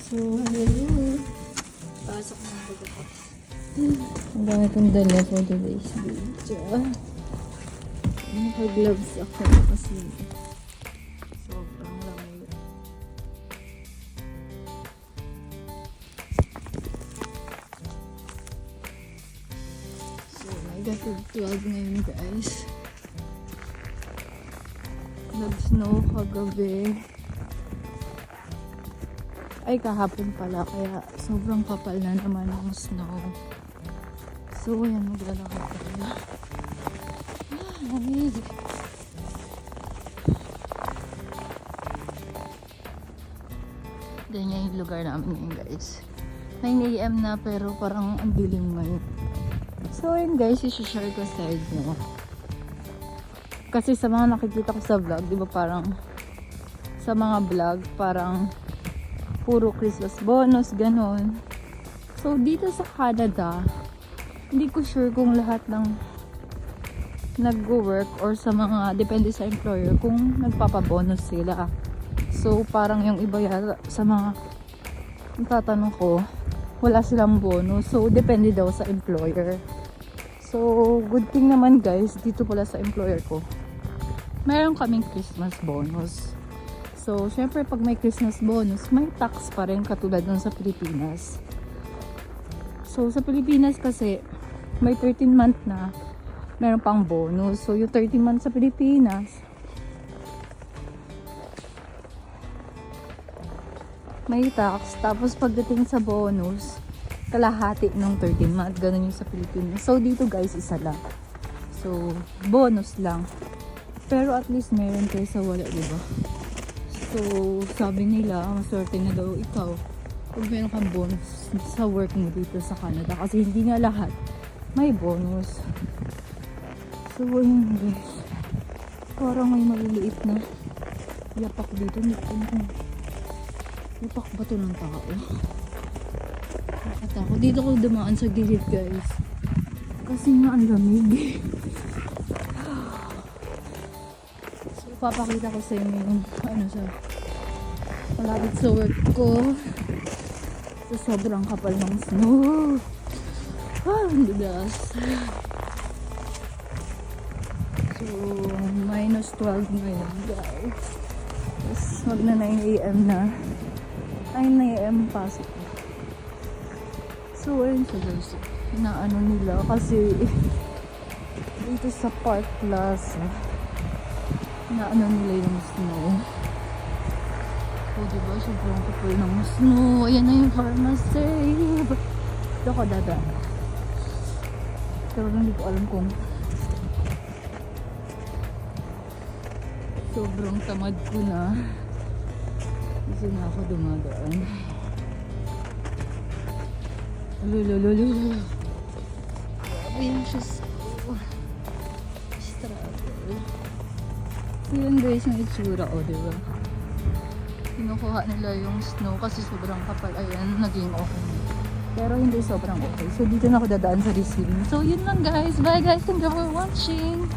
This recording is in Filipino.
So, hello. Pasok na ako guys. Ang dami kong dala for today's video. Naka-gloves ako kasi sobrang lamig. So, may gatid 12 ngayon guys. Nag-snow kagabi. Ay, kahapon pala. Kaya sobrang kapal na naman ng snow. So, yan. Maglalakad tayo. Lamig. Ganyan yung lugar namin ngayon guys. 9 AM na pero parang ang dilim ngayon. So, yun guys. I-share ko sa inyo. Kasi sa mga nakikita ko sa vlog, di ba parang sa mga vlog, parang puro Christmas bonus, ganon. So, dito sa Canada, hindi ko sure kung lahat ng nag-work or sa mga, depende sa employer, kung nagpapabonus sila. So, parang yung iba yata sa mga tatanong ko, wala silang bonus. So, depende daw sa employer. So, good thing naman guys, dito pala sa employer ko, meron kaming Christmas bonus. So, syempre pag may Christmas bonus, may tax pa rin katulad nun sa Pilipinas. So, sa Pilipinas kasi, may 13 month na, meron pang bonus. So, yung 13 month sa Pilipinas, may tax. Tapos, pagdating sa bonus, kalahati ng 13 month. Ganun yung sa Pilipinas. So, dito guys, isa lang. So, bonus lang. Pero at least meron kayo sa wala, diba? So, sabi nila, maswerte na daw ikaw kung meron kang bonus sa work mo dito sa Canada. Kasi hindi nga lahat may bonus. So, yun guys. Parang may maliliit na yapak dito. Yapak ba ito ng tao? Nakatakot. Dito ko dumaan sa gilid guys. Kasi nga ang lamig. Papakita ko sa inyo yung ano sa malapit sa work ko sa sobrang kapal ng snow. Ang dudas. So minus 12 ngayon guys. Tapos mag na 9 AM na. 9 AM pasok. So ayun siya guys, na ano nila kasi dito sa Park Plaza na ano nila yung snow. O diba, sobrang kapal ng snow. Ayan na yung pharmacy. Ito ako dada. Pero hindi ko alam kung sobrang tamad ko na. Kasi na ako dumadaan. Lululululu. Grabe yung shoes ko. Struggle. So yun guys, yung itsura o diba, kinukuha nila yung snow kasi sobrang kapal. Ayan, naging okay, pero hindi sobrang okay. So dito na ako dadaan sa receiving. So yun lang guys, bye guys, thank you for watching.